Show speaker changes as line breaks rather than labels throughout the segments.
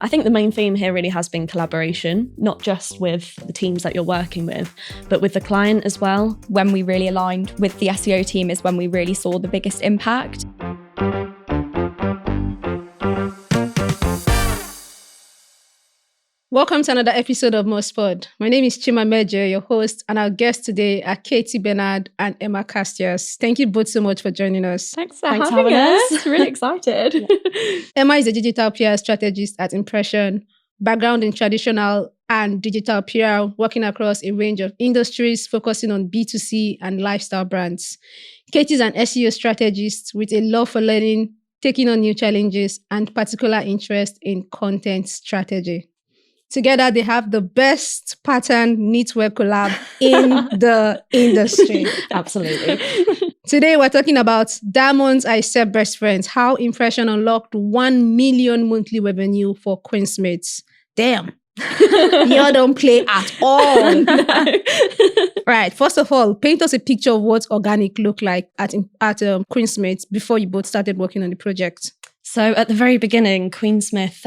I think the main theme here really has been collaboration, not just with the teams that you're working with, but with the client as well.
When we really aligned with the SEO team is when we really saw the biggest impact.
Welcome to another episode of Mortar. My name is Chima Mejo, your host, and our guests today are Katie Barnard and Emma Carstairs. Thank you both so much for joining us.
Thanks for having us. Really excited.
Emma is a digital PR strategist at Impression, background in traditional and digital PR, working across a range of industries, focusing on B2C and lifestyle brands. Katie is an SEO strategist with a love for learning, taking on new challenges, and particular interest in content strategy. Together, they have the best pattern knitwear collab in the industry.
Absolutely.
Today, we're talking about Diamonds I Said Best Friends, how Impression unlocked 1 million monthly revenue for Queensmith. Damn. You don't play at all.
No.
Right. First of all, paint us a picture of what organic looked like at Queensmith before you both started working on the project.
So at the very beginning, Queensmith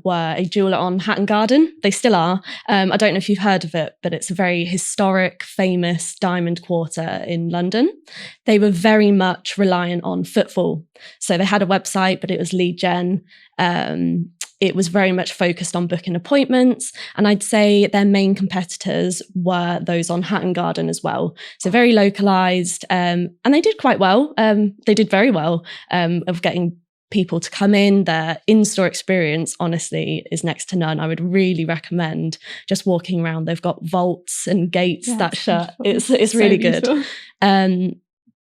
were a jeweller on Hatton Garden. They still are. I don't know if you've heard of it, but it's a very historic, famous diamond quarter in London. They were very much reliant on footfall. So they had a website, but it was lead gen. It was very much focused on booking appointments. And I'd say their main competitors were those on Hatton Garden as well. So very localized. And they did quite well. They did very well of getting people to come in. Their in-store experience, honestly, is next to none. I would really recommend just walking around. They've got vaults and gates that shut. It's really good.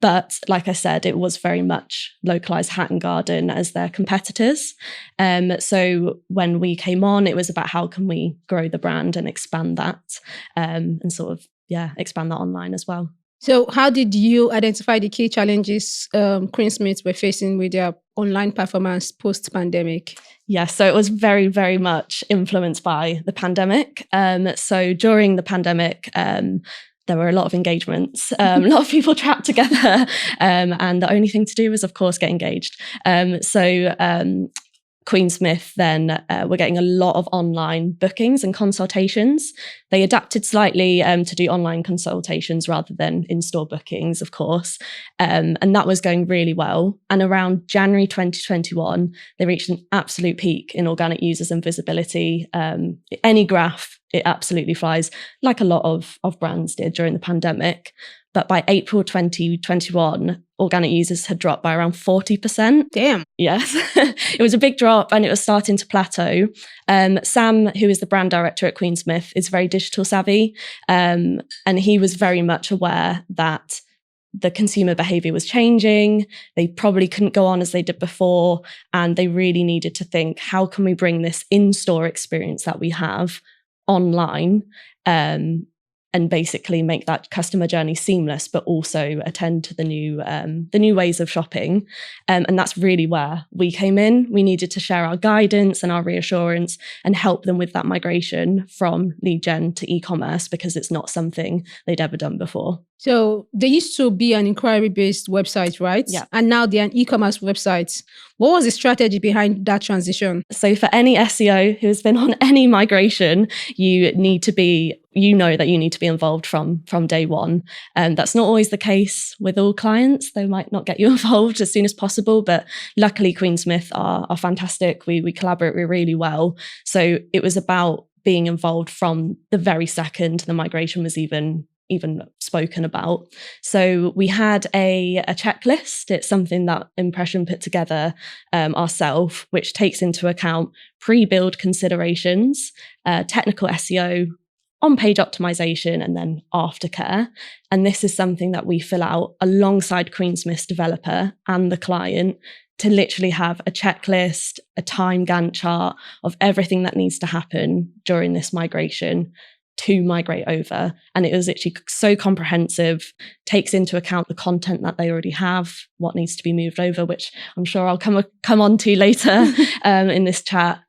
But like I said, it was very much localized Hatton Garden as their competitors. So when we came on, it was about how can we grow the brand and expand that and sort of, expand that online as well.
So how did you identify the key challenges Queensmith were facing with their online performance post-pandemic?
Yeah, so it was very, very much influenced by the pandemic. So during the pandemic, there were a lot of engagements, a lot of people trapped together, and the only thing to do was, of course, get engaged. Queensmith then were getting a lot of online bookings and consultations. They adapted slightly to do online consultations rather than in-store bookings, of course. And that was going really well. And around January 2021, they reached an absolute peak in organic users and visibility. Any graph, it absolutely flies, like a lot of brands did during the pandemic. But by April 2021, organic users had dropped by around 40%.
Damn.
Yes. It was a big drop and it was starting to plateau. Sam, who is the brand director at Queensmith, is very digital savvy. And he was very much aware that the consumer behavior was changing. They probably couldn't go on as they did before. And they really needed to think, how can we bring this in-store experience that we have online and basically make that customer journey seamless, but also attend to the new ways of shopping. And that's really where we came in. We needed to share our guidance and our reassurance and help them with that migration from lead gen to e-commerce because it's not something they'd ever done before.
So they used to be an inquiry-based website, right?
Yeah.
And now they're an e-commerce website. What was the strategy behind that transition?
So for any SEO who has been on any migration, you need to be involved from day one. And that's not always the case with all clients. They might not get you involved as soon as possible, but luckily Queensmith are fantastic. We collaborate really well. So it was about being involved from the very second the migration was even spoken about. So we had a checklist. It's something that Impression put together ourselves, which takes into account pre-build considerations, technical SEO, on-page optimization, and then aftercare. And this is something that we fill out alongside Queensmith's developer and the client to literally have a checklist, a time Gantt chart of everything that needs to happen during this migration to migrate over. And it was actually so comprehensive, takes into account the content that they already have, what needs to be moved over, which I'm sure I'll come on to later in this chat.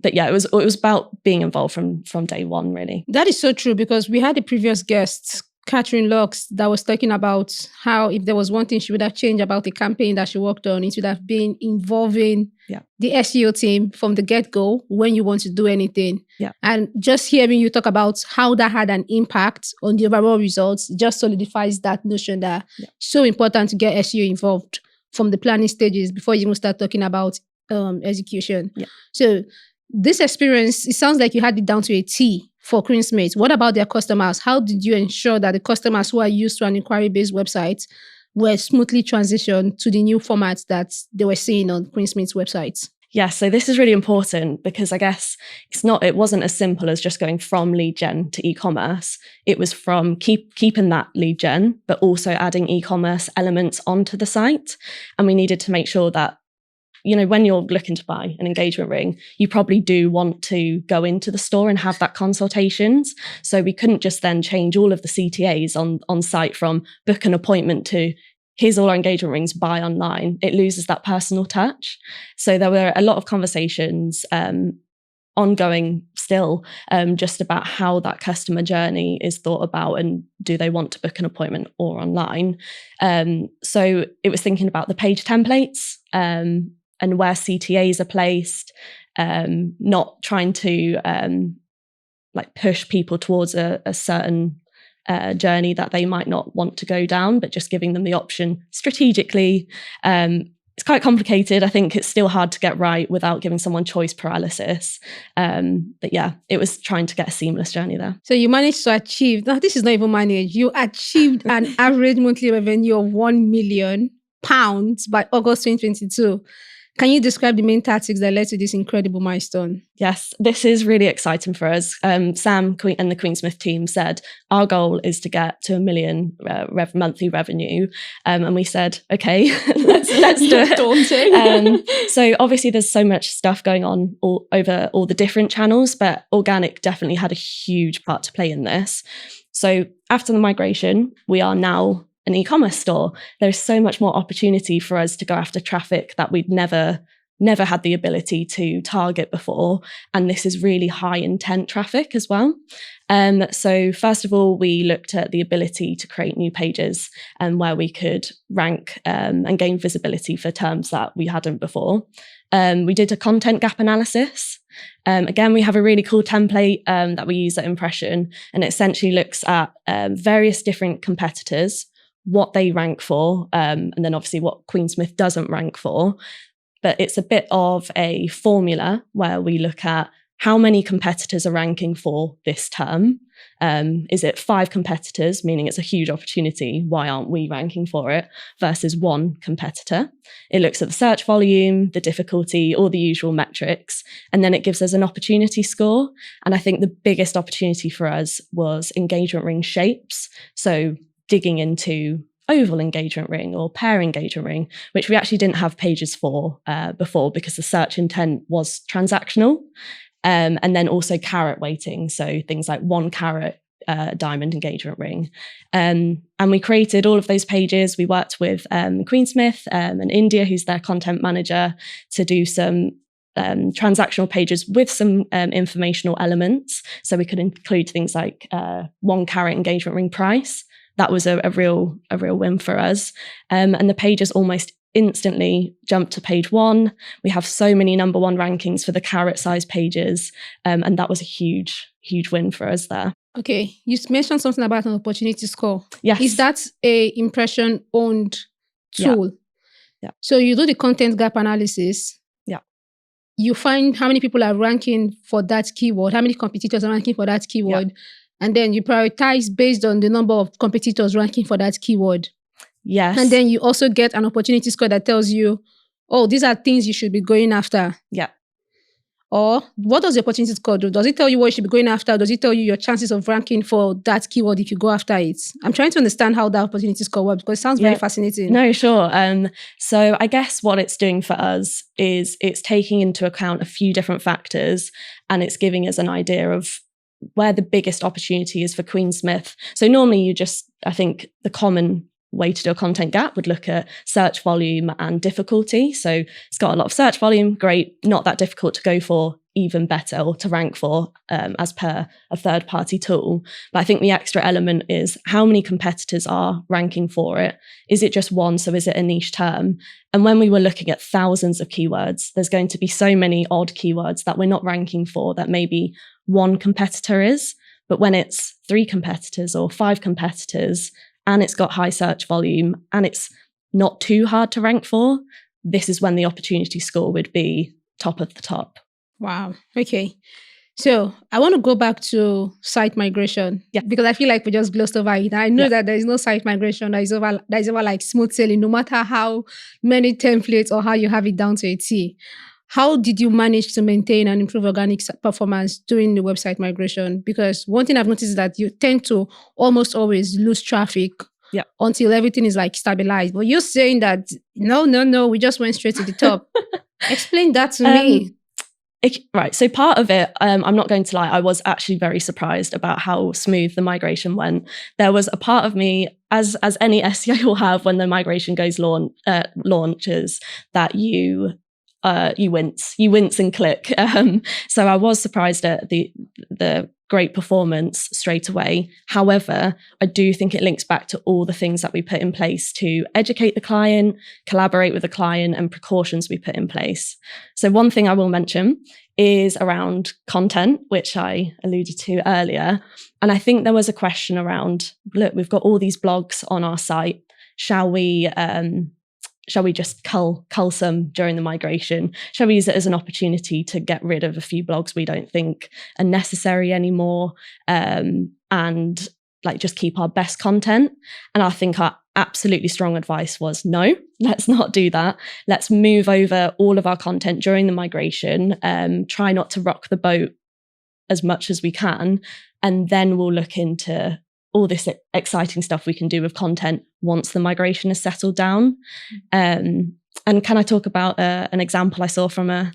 But yeah, it was about being involved from day one, really.
That is so true because we had a previous guest, Catherine Locks that was talking about how if there was one thing she would have changed about the campaign that she worked on, it would have been involving the SEO team from the get-go when you want to do anything.
Yeah.
And just hearing you talk about how that had an impact on the overall results just solidifies that notion that it's so important to get SEO involved from the planning stages before you even start talking about execution. Yeah. So this experience, it sounds like you had it down to a T for Queensmith. What about their customers? How did you ensure that the customers who are used to an inquiry-based website were smoothly transitioned to the new formats that they were seeing on Queensmith's websites?
Yeah, so this is really important because I guess it wasn't as simple as just going from lead gen to e-commerce. It was from keeping that lead gen, but also adding e-commerce elements onto the site. And we needed to make sure that, when you're looking to buy an engagement ring, you probably do want to go into the store and have that consultations. So we couldn't just then change all of the CTAs on site from book an appointment to here's all our engagement rings, buy online. It loses that personal touch. So there were a lot of conversations ongoing still, just about how that customer journey is thought about and do they want to book an appointment or online. So it was thinking about the page templates and where CTAs are placed, not trying to push people towards a certain journey that they might not want to go down, but just giving them the option strategically. It's quite complicated. I think it's still hard to get right without giving someone choice paralysis. But yeah, it was trying to get a seamless journey there.
So you managed to achieve, now this is not even managed, you achieved an average monthly revenue of £1 million by August 2022. Can you describe the main tactics that led to this incredible milestone?
Yes, this is really exciting for us. Sam and the Queensmith team said, our goal is to get to $1 million monthly revenue. And we said, okay, let's do it.
Daunting.
So obviously there's so much stuff going on over all the different channels, but organic definitely had a huge part to play in this. So after the migration, we are now an e-commerce store. There's so much more opportunity for us to go after traffic that we'd never had the ability to target before. And this is really high intent traffic as well. So first of all, we looked at the ability to create new pages where we could rank and gain visibility for terms that we hadn't before. We did a content gap analysis. Again, we have a really cool template that we use at Impression, and it essentially looks at various different competitors, what they rank for, and then obviously what Queensmith doesn't rank for. But it's a bit of a formula where we look at how many competitors are ranking for this term. Is it 5 competitors, meaning it's a huge opportunity, why aren't we ranking for it, versus 1 competitor? It looks at the search volume, the difficulty, all the usual metrics, and then it gives us an opportunity score. And I think the biggest opportunity for us was engagement ring shapes. So digging into oval engagement ring or pear engagement ring, which we actually didn't have pages for before because the search intent was transactional. And then also carat weighting, so things like 1 carat diamond engagement ring. And we created all of those pages. We worked with Queensmith and India, who's their content manager, to do some transactional pages with some informational elements. So we could include things like 1 carat engagement ring price. That was a real win for us. And the pages almost instantly jumped to page 1. We have so many number 1 rankings for the carat size pages. And that was a huge win for us there.
Okay. You mentioned something about an opportunity score.
Yes.
Is that a Impression owned tool?
Yeah.
So you do the content gap analysis.
Yeah.
You find how many people are ranking for that keyword, how many competitors are ranking for that keyword. Yeah. And then you prioritize based on the number of competitors ranking for that keyword.
Yes.
And then you also get an opportunity score that tells you, oh, these are things you should be going after.
Yeah.
Or what does the opportunity score do? Does it tell you what you should be going after? Does it tell you your chances of ranking for that keyword if you go after it? I'm trying to understand how that opportunity score works because it sounds very fascinating.
No, sure. So I guess what it's doing for us is it's taking into account a few different factors, and it's giving us an idea of where the biggest opportunity is for Queensmith. So normally I think the common way to do a content gap would look at search volume and difficulty. So it's got a lot of search volume, great, not that difficult to go for, even better, or to rank for as per a third-party tool. But I think the extra element is how many competitors are ranking for it. Is it just one? So is it a niche term? And when we were looking at thousands of keywords, there's going to be so many odd keywords that we're not ranking for that maybe one competitor is. But when it's 3 competitors or 5 competitors, and it's got high search volume, and it's not too hard to rank for, this is when the opportunity score would be top of the top.
Wow. Okay. So I want to go back to site migration, because I feel like we just glossed over it. And I know that there is no site migration that is over like smooth sailing, no matter how many templates or how you have it down to a T. How did you manage to maintain and improve organic performance during the website migration? Because one thing I've noticed is that you tend to almost always lose traffic until everything is like stabilized. But you're saying that, no, we just went straight to the top. Explain that to me.
Right. So part of it, I'm not going to lie, I was actually very surprised about how smooth the migration went. There was a part of me, as any SEO will have when the migration goes launches, that you wince and click. So I was surprised at the great performance straight away. However, I do think it links back to all the things that we put in place to educate the client, collaborate with the client, and precautions we put in place. So one thing I will mention is around content, which I alluded to earlier. And I think there was a question around, look, we've got all these blogs on our site. Shall we just cull some during the migration? Shall we use it as an opportunity to get rid of a few blogs we don't think are necessary anymore, and like just keep our best content? And I think our absolutely strong advice was, no, let's not do that. Let's move over all of our content during the migration, try not to rock the boat as much as we can, and then we'll look into all this exciting stuff we can do with content once the migration is settled down. And can I talk about an example I saw from a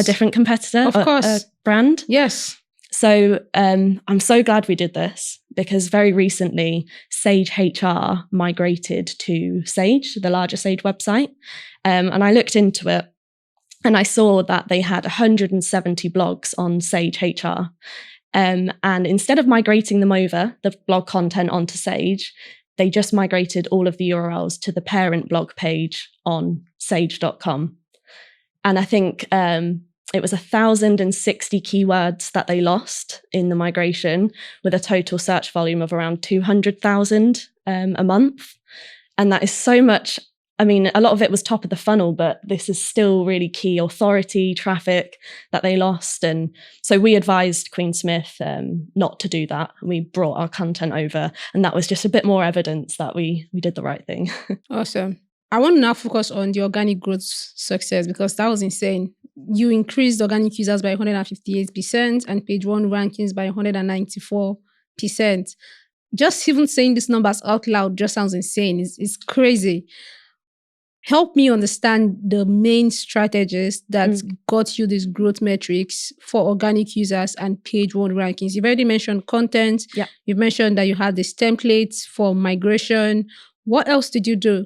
different competitor, a brand?
Yes.
So I'm so glad we did this, because very recently Sage HR migrated to Sage, the larger Sage website. And I looked into it and I saw that they had 170 blogs on Sage HR. And instead of migrating them over, the blog content onto Sage, they just migrated all of the URLs to the parent blog page on sage.com. And I think it was 1,060 keywords that they lost in the migration, with a total search volume of around 200,000 a month. And that is so much. I mean, a lot of it was top of the funnel, but this is still really key authority traffic that they lost. And so we advised Queensmith not to do that. We brought our content over, and that was just a bit more evidence that we did the right thing.
Awesome. I want to now focus on the organic growth success, because that was insane. You increased organic users by 158% and page 1 rankings by 194%. Just even saying these numbers out loud just sounds insane. It's crazy. Help me understand the main strategies that got you these growth metrics for organic users and page 1 rankings. You've already mentioned content. Yeah. You've mentioned that you had this templates for migration. What else did you do?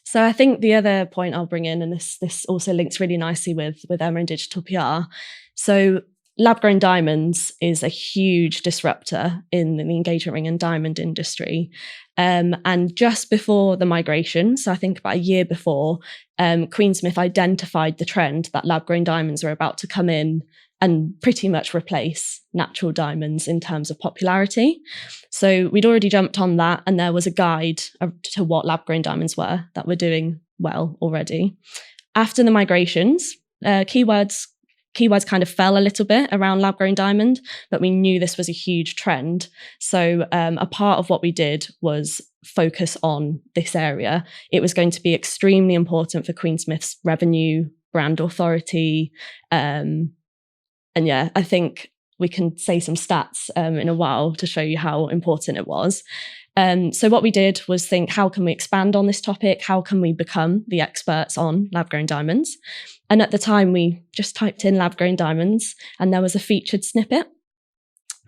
So I think the other point I'll bring in, and this also links really nicely with Emma and digital PR. So lab-grown diamonds is a huge disruptor in the engagement ring and diamond industry. And just before the migration, so I think about a year before, Queensmith identified the trend that lab-grown diamonds were about to come in and pretty much replace natural diamonds in terms of popularity. So we'd already jumped on that, and there was a guide to what lab-grown diamonds were that were doing well already. After the migrations, keywords kind of fell a little bit around lab-grown diamond, but we knew this was a huge trend. So a part of what we did was focus on this area. It was going to be extremely important for Queensmith's revenue, brand authority. And yeah, I think we can say some stats in a while to show you how important it was. So what we did was think, how can we expand on this topic? How can we become the experts on lab-grown diamonds? And at the time, we just typed in lab-grown diamonds, and there was a featured snippet.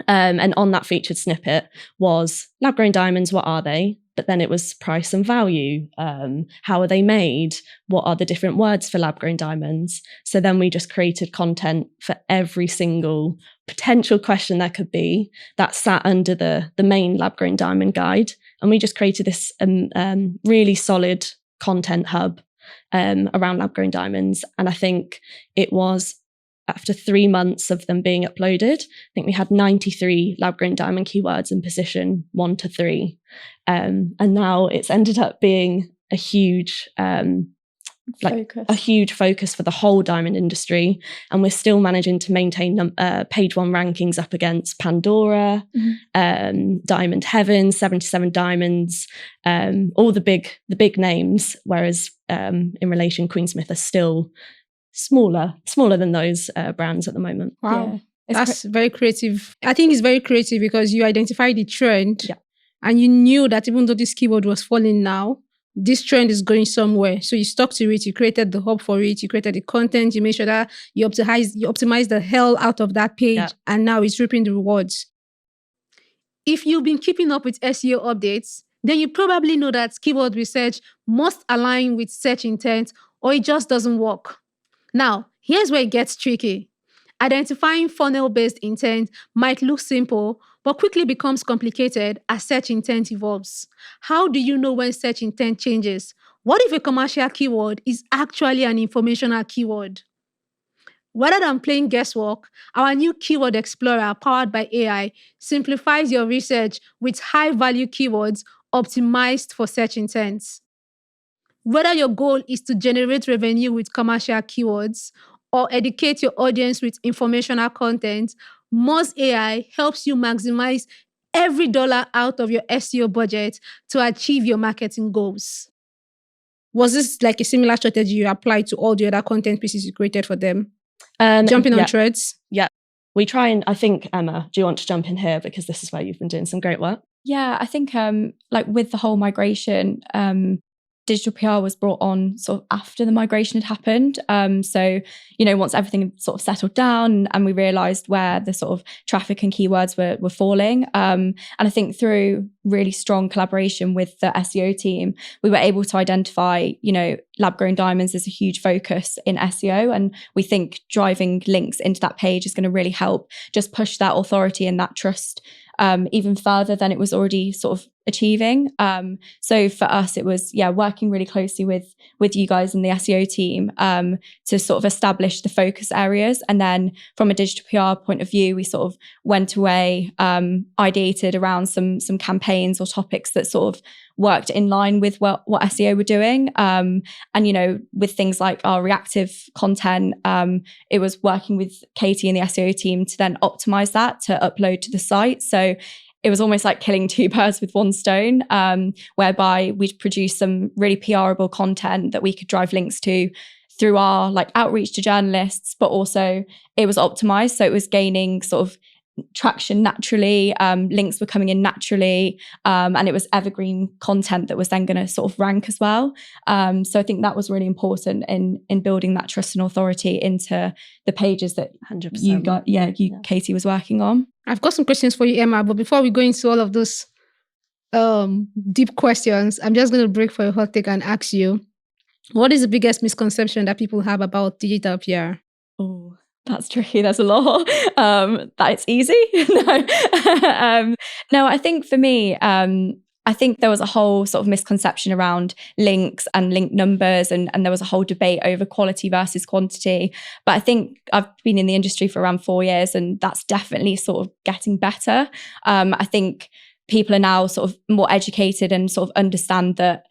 And on that featured snippet was lab-grown diamonds, what are they? But then it was price and value. How are they made? What are the different words for lab-grown diamonds? So then we just created content for every single potential question there could be that sat under the main lab-grown diamond guide. And we just created this really solid content hub around lab-grown diamonds. And I think it was after 3 months of them being uploaded, I think we had 93 lab-grown diamond keywords in position 1 to 3. And now it's ended up being a huge focus for the whole diamond industry. And we're still managing to maintain page 1 rankings up against Pandora, Diamond Heaven, 77 Diamonds, all the big names, whereas in relation, Queensmith are still smaller than those brands at the moment.
Wow. Yeah. That's very creative. I think it's very creative because you identified the trend and you knew that even though this keyword was falling now, this trend is going somewhere. So you stuck to it, you created the hub for it, you created the content, you made sure that you optimize the hell out of that page, and now it's reaping the rewards. If you've been keeping up with SEO updates, then you probably know that keyword research must align with search intent or it just doesn't work. Now, here's where it gets tricky. Identifying funnel-based intent might look simple, but quickly becomes complicated as search intent evolves. How do you know when search intent changes? What if a commercial keyword is actually an informational keyword? Rather than playing guesswork, our new Keyword Explorer powered by AI simplifies your research with high-value keywords optimized for search intents. Whether your goal is to generate revenue with commercial keywords or educate your audience with informational content, Moz AI helps you maximize every dollar out of your SEO budget to achieve your marketing goals. Was this like a similar strategy you applied to all the other content pieces you created for them? Jumping on threads?
Yeah. We try and, I think, Emma, do you want to jump in here? Because this is where you've been doing some great work.
Yeah, I think with the whole migration, digital PR was brought on sort of after the migration had happened. So, once everything had sort of settled down and we realised where the sort of traffic and keywords were falling. And I think through really strong collaboration with the SEO team, we were able to identify, lab-grown diamonds is a huge focus in SEO. And we think driving links into that page is going to really help just push that authority and that trust even further than it was already sort of achieving. So for us, it was, working really closely with you guys and the SEO team to sort of establish the focus areas. And then from a digital PR point of view, we sort of went away, ideated around some campaigns or topics that sort of worked in line with what SEO were doing. And, with things like our reactive content, it was working with Katie and the SEO team to then optimize that to upload to the site. So it was almost like killing 2 birds with 1 stone, whereby we'd produce some really PRable content that we could drive links to through our outreach to journalists, but also it was optimized. So it was gaining sort of traction naturally, links were coming in naturally, and it was evergreen content that was then going to sort of rank as well. So I think that was really important in building that trust and authority into the pages that 100%. Katie was working on.
I've got some questions for you, Emma, but before we go into all of those deep questions, I'm just going to break for a hot take and ask you, what is the biggest misconception that people have about digital PR?
Oh, that's tricky. There's a lot. That it's easy. No, I think for me, I think there was a whole sort of misconception around links and link numbers, and there was a whole debate over quality versus quantity. But I think I've been in the industry for around 4 years, and that's definitely sort of getting better. I think people are now sort of more educated and sort of understand that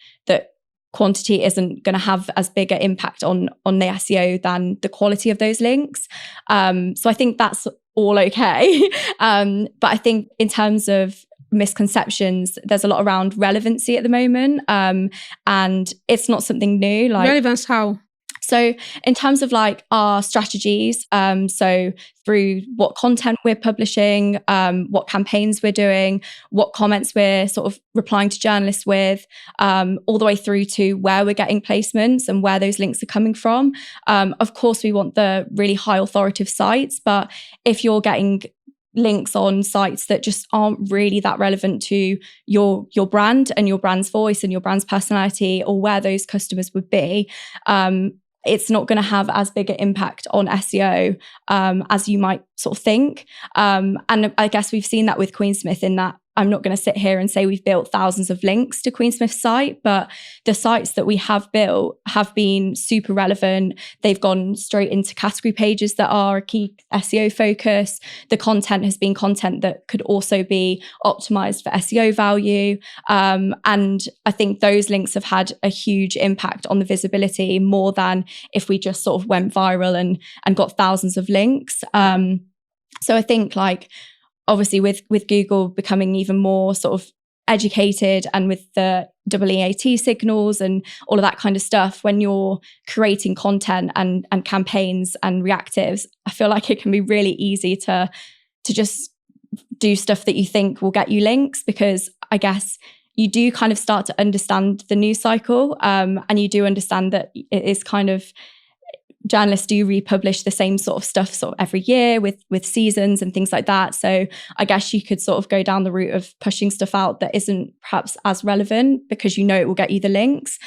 quantity isn't going to have as big an impact on the SEO than the quality of those links. So I think that's all okay. But I think in terms of misconceptions, there's a lot around relevancy at the moment. And it's not something new.
Relevance how?
So in terms of our strategies, so through what content we're publishing, what campaigns we're doing, what comments we're sort of replying to journalists with, all the way through to where we're getting placements and where those links are coming from. Of course, we want the really high authoritative sites, but if you're getting links on sites that just aren't really that relevant to your brand and your brand's voice and your brand's personality, or where those customers would be, it's not going to have as big an impact on SEO as you might sort of think. And I guess we've seen that with Queensmith, in that I'm not going to sit here and say we've built thousands of links to Queensmith's site, but the sites that we have built have been super relevant. They've gone straight into category pages that are a key SEO focus. The content has been content that could also be optimized for SEO value. And I think those links have had a huge impact on the visibility, more than if we just sort of went viral and got thousands of links. So I think, like, obviously with Google becoming even more sort of educated, and with the EEAT signals and all of that kind of stuff, when you're creating content and campaigns and reactives, I feel like it can be really easy to just do stuff that you think will get you links, because I guess you do kind of start to understand the news cycle, and you do understand that it is kind of, journalists do republish the same sort of stuff sort of every year with seasons and things like that. So I guess you could sort of go down the route of pushing stuff out that isn't perhaps as relevant, because you know it will get you the links.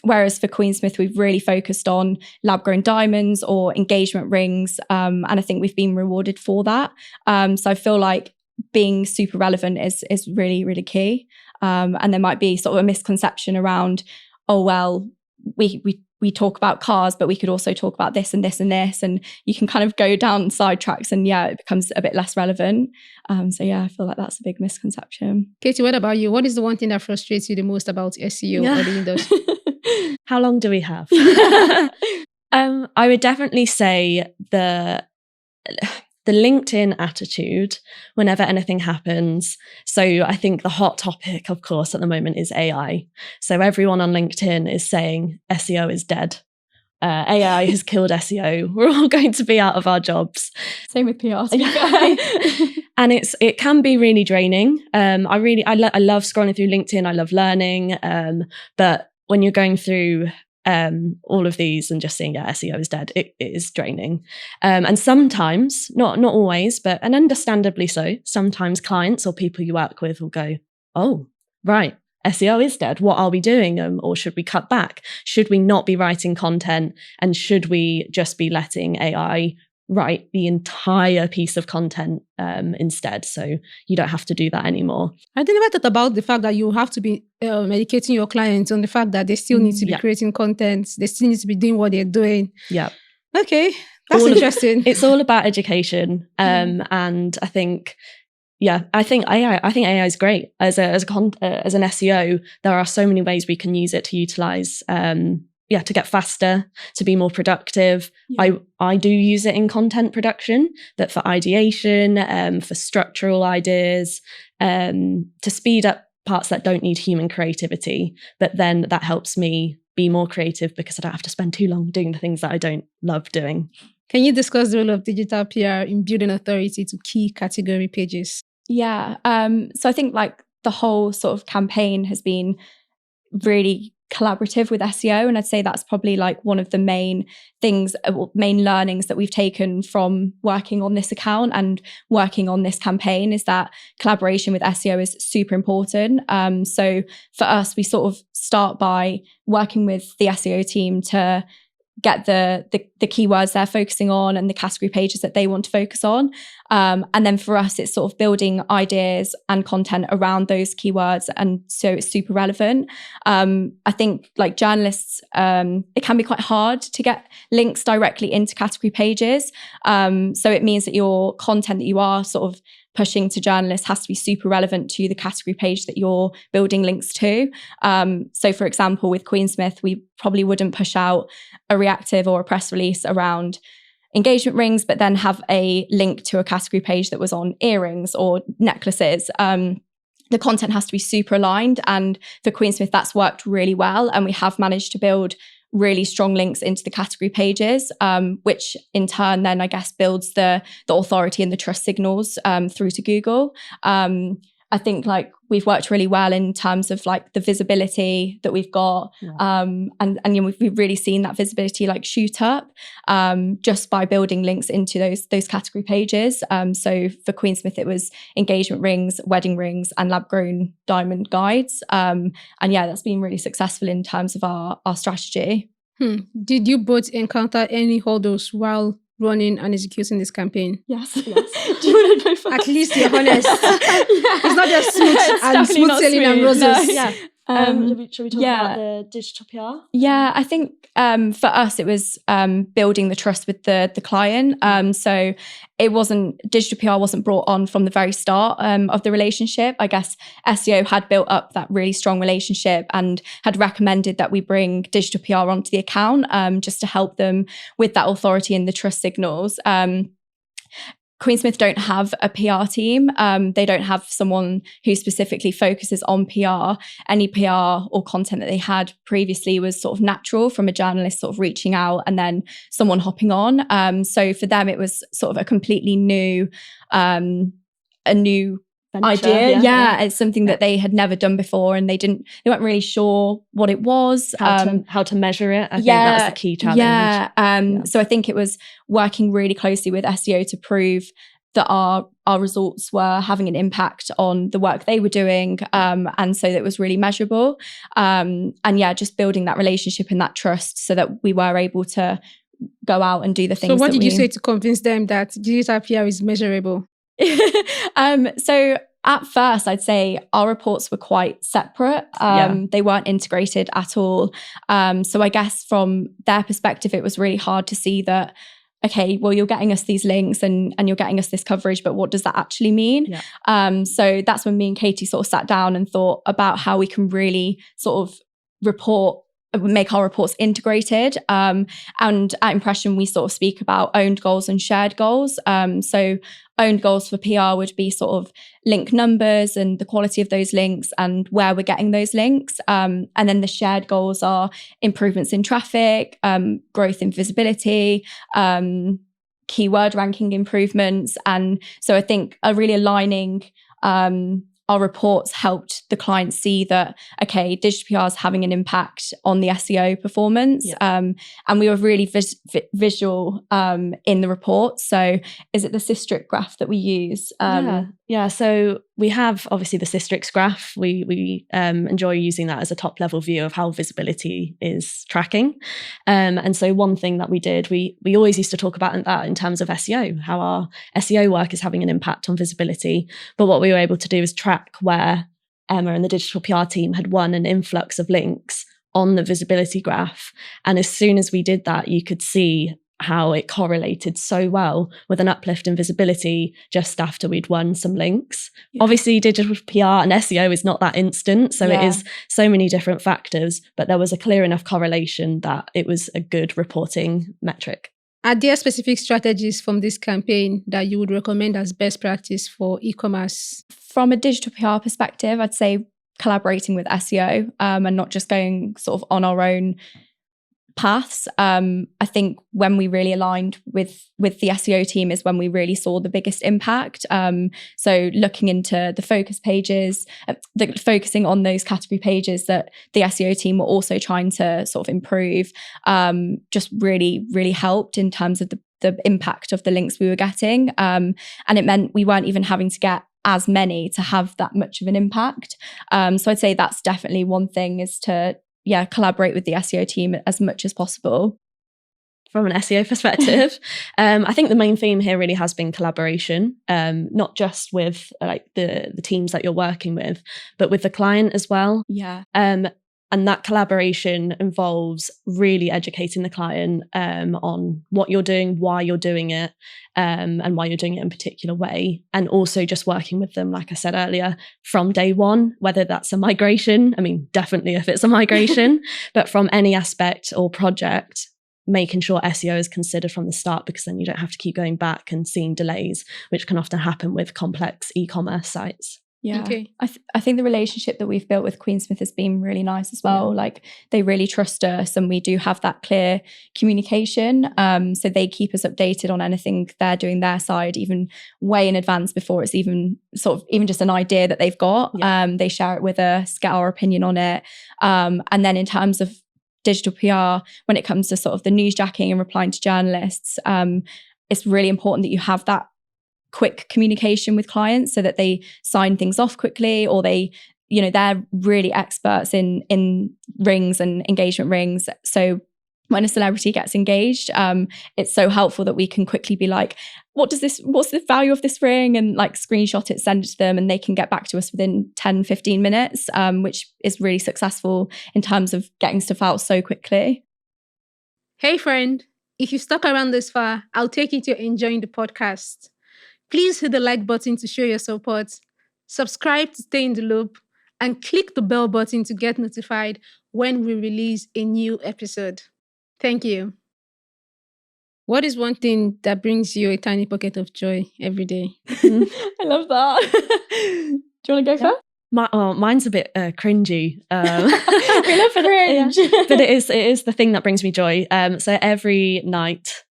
Whereas for Queensmith, we've really focused on lab-grown diamonds or engagement rings. And I think we've been rewarded for that. So I feel like being super relevant is really, really key. And there might be sort of a misconception around, oh, well, we talk about cars, but we could also talk about this and this and this, and you can kind of go down side tracks, and it becomes a bit less relevant. So I feel like that's a big misconception.
Katie, what about you? What is the one thing that frustrates you the most about SEO or the industry?
How long do we have? I would definitely say the LinkedIn attitude whenever anything happens. So I think the hot topic, of course, at the moment is AI. So everyone on LinkedIn is saying SEO is dead. AI has killed SEO. We're all going to be out of our jobs.
Same with PR.
And it can be really draining. I love scrolling through LinkedIn. I love learning. But when you're going through all of these and just seeing SEO is dead, it is draining. And sometimes, not always, but and understandably so, sometimes clients or people you work with will go, oh, right, SEO is dead. What are we doing? Or should we cut back? Should we not be writing content? And should we just be letting AI write the entire piece of content instead, so you don't have to do that anymore?
I never thought about the fact that you have to be educating your clients on the fact that they still need to be creating content. They still need to be doing what they're doing. Yeah. Okay, that's interesting.
It's all about education, and I think AI is great as an SEO. There are so many ways we can use it to utilize. To get faster, to be more productive. I do use it in content production, but for ideation, for structural ideas, to speed up parts that don't need human creativity. But then that helps me be more creative, because I don't have to spend too long doing the things that I don't love doing.
Can you discuss the role of digital PR in building authority to key category pages?
Yeah. So I think like the whole sort of campaign has been really collaborative with SEO, and I'd say that's probably like one of the main learnings that we've taken from working on this account and working on this campaign, is that collaboration with SEO is super important. So for us, we sort of start by working with the SEO team to get the keywords they're focusing on and the category pages that they want to focus on. And then for us, it's sort of building ideas and content around those keywords. And so it's super relevant. I think like journalists, it can be quite hard to get links directly into category pages. So it means that your content that you are sort of pushing to journalists has to be super relevant to the category page that you're building links to. So for example, with Queensmith, we probably wouldn't push out a reactive or a press release around engagement rings, but then have a link to a category page that was on earrings or necklaces. The content has to be super aligned. And for Queensmith, that's worked really well. And we have managed to build really strong links into the category pages, which in turn then I guess builds the authority and the trust signals through to Google. I think like we've worked really well in terms of like the visibility that we've got. And you know, we've really seen that visibility like shoot up just by building links into those category pages. So for Queensmith, it was engagement rings, wedding rings, and lab-grown diamond guides. And yeah, that's been really successful in terms of our strategy.
Did you both encounter any hurdles while running and executing this campaign?
Yes. Do you want to go first?
At least you're honest. It's not just smooth sailing and roses.
No.
Yeah. Should we talk about the digital PR?
Yeah, I think for us, it was building the trust with the client. So digital PR wasn't brought on from the very start of the relationship. I guess SEO had built up that really strong relationship and had recommended that we bring digital PR onto the account just to help them with that authority and the trust signals. Queensmith don't have a PR team. They don't have someone who specifically focuses on PR. Any PR or content that they had previously was sort of natural from a journalist sort of reaching out and then someone hopping on. So for them, it was sort of a completely new, venture, idea. It's something that they had never done before, and they weren't really sure what it was,
how to measure it. I think that was the key challenge.
So I think it was working really closely with SEO to prove that our results were having an impact on the work they were doing, and so that it was really measurable. And just building that relationship and that trust so that we were able to go out and do the things.
So what did you say to convince them that digital PR is measurable?
So at first, I'd say our reports were quite separate. They weren't integrated at all. So I guess from their perspective, it was really hard to see that, okay, well, you're getting us these links and you're getting us this coverage, but what does that actually mean? So that's when me and Katie sort of sat down and thought about how we can really sort of make our reports integrated. And at Impression, we sort of speak about owned goals and shared goals. So owned goals for PR would be sort of link numbers and the quality of those links and where we're getting those links. And then the shared goals are improvements in traffic, growth in visibility, keyword ranking improvements. And so I think really aligning our reports helped the client see that, okay, digital PR is having an impact on the SEO performance. And we were really visual in the report. So is it the Systrix graph that we use?
So we have obviously the Systrix graph. We enjoy using that as a top level view of how visibility is tracking. And so one thing that we did, we always used to talk about that in terms of SEO, how our SEO work is having an impact on visibility. But what we were able to do is track where Emma and the digital PR team had won an influx of links on the visibility graph. And as soon as we did that, you could see how it correlated so well with an uplift in visibility just after we'd won some links. Obviously, digital PR and SEO is not that instant. So it is so many different factors, but there was a clear enough correlation that it was a good reporting metric.
Are there specific strategies from this campaign that you would recommend as best practice for e-commerce?
From a digital PR perspective, I'd say collaborating with SEO and not just going sort of on our own paths. I think when we really aligned with the SEO team is when we really saw the biggest impact. So looking into the focus pages, focusing on those category pages that the SEO team were also trying to sort of improve, just really, really helped in terms of the impact of the links we were getting. And it meant we weren't even having to get as many to have that much of an impact. So I'd say that's definitely one thing, is to collaborate with the SEO team as much as possible.
From an SEO perspective, I think the main theme here really has been collaboration, not just with like the teams that you're working with, but with the client as well. And that collaboration involves really educating the client on what you're doing, why you're doing it, and why you're doing it in a particular way. And also just working with them, like I said earlier, from day one, whether that's a migration, I mean, definitely if it's a migration, but from any aspect or project, making sure SEO is considered from the start, because then you don't have to keep going back and seeing delays, which can often happen with complex e-commerce sites.
Yeah.
Okay.
I think the relationship that we've built with Queensmith has been really nice as well. Like they really trust us, and we do have that clear communication. So they keep us updated on anything they're doing their side, even way in advance before it's even just an idea that they've got.
Yeah.
They share it with us, get our opinion on it. And then in terms of digital PR, when it comes to sort of the newsjacking and replying to journalists, it's really important that you have that quick communication with clients so that they sign things off quickly, or they're really experts in rings and engagement rings. So when a celebrity gets engaged, it's so helpful that we can quickly be like, what's the value of this ring? And like screenshot it, send it to them, and they can get back to us within 10, 15 minutes, which is really successful in terms of getting stuff out so quickly.
Hey friend, if you stuck around this far, I'll take it you're enjoying the podcast. Please hit the like button to show your support, subscribe to stay in the loop, and click the bell button to get notified when we release a new episode. Thank you. What is one thing that brings you a tiny pocket of joy every day?
I love that. Do you want to go first?
Mine's a bit cringy.
We love cringe.
But it is the thing that brings me joy. So every night,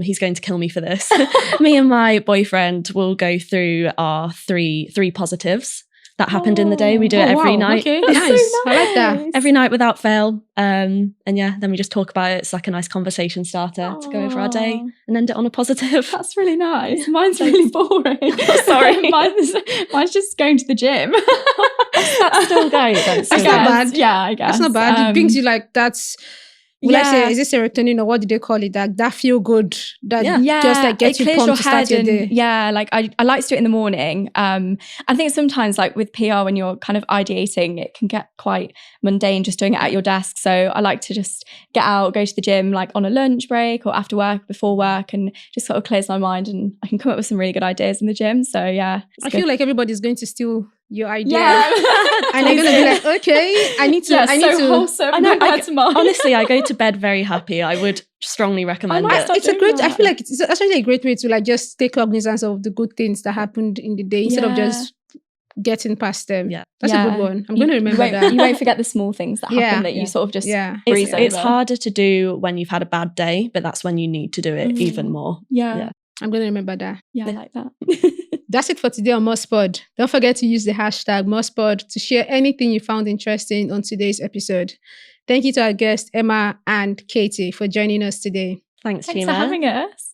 he's going to kill me for this. Me and my boyfriend will go through our three positives that happened in the day. We do it every night.
Okay,
That's
nice.
so nice.
I like that.
Every night without fail. And then we just talk about it. It's like a nice conversation starter to go over our day and end it on a positive.
That's really nice. Mine's really boring.
Sorry.
mine's just going to the gym.
That's still going.
That's not bad.
Yeah, I guess.
That's not bad. It brings you like that's. Will I say, is it serotonin or what do they call it? That feel good. That just like gets you pumped to start your day.
Yeah, like I like to do it in the morning. I think sometimes like with PR, when you're kind of ideating, it can get quite mundane just doing it at your desk. So I like to just get out, go to the gym like on a lunch break or after work, before work, and just sort of clears my mind, and I can come up with some really good ideas in the gym. So yeah.
I feel like everybody's going to steal your idea.
Yeah.
And they're going to be like, okay, I need to.
Wholesome.
Honestly, I go to bed very happy. I would strongly recommend it.
I feel like it's actually a great way to like just take cognizance of the good things that happened in the day instead of just getting past them.
Yeah.
That's a good one. I'm going to remember that.
You won't forget the small things that happen that you sort of just breeze over.
It's harder to do when you've had a bad day, but that's when you need to do it even more.
Yeah.
I'm going to remember that.
Yeah, I like that.
That's it for today on Mustpod. Don't forget to use the hashtag Mustpod to share anything you found interesting on today's episode. Thank you to our guests, Emma and Katie, for joining us today.
Thanks
for having us.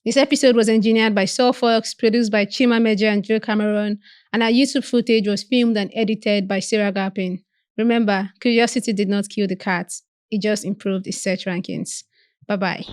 This episode was engineered by Saul Fox, produced by Chima Meja and Joe Cameron, and our YouTube footage was filmed and edited by Sarah Garpin. Remember, curiosity did not kill the cat. It just improved its search rankings. Bye-bye.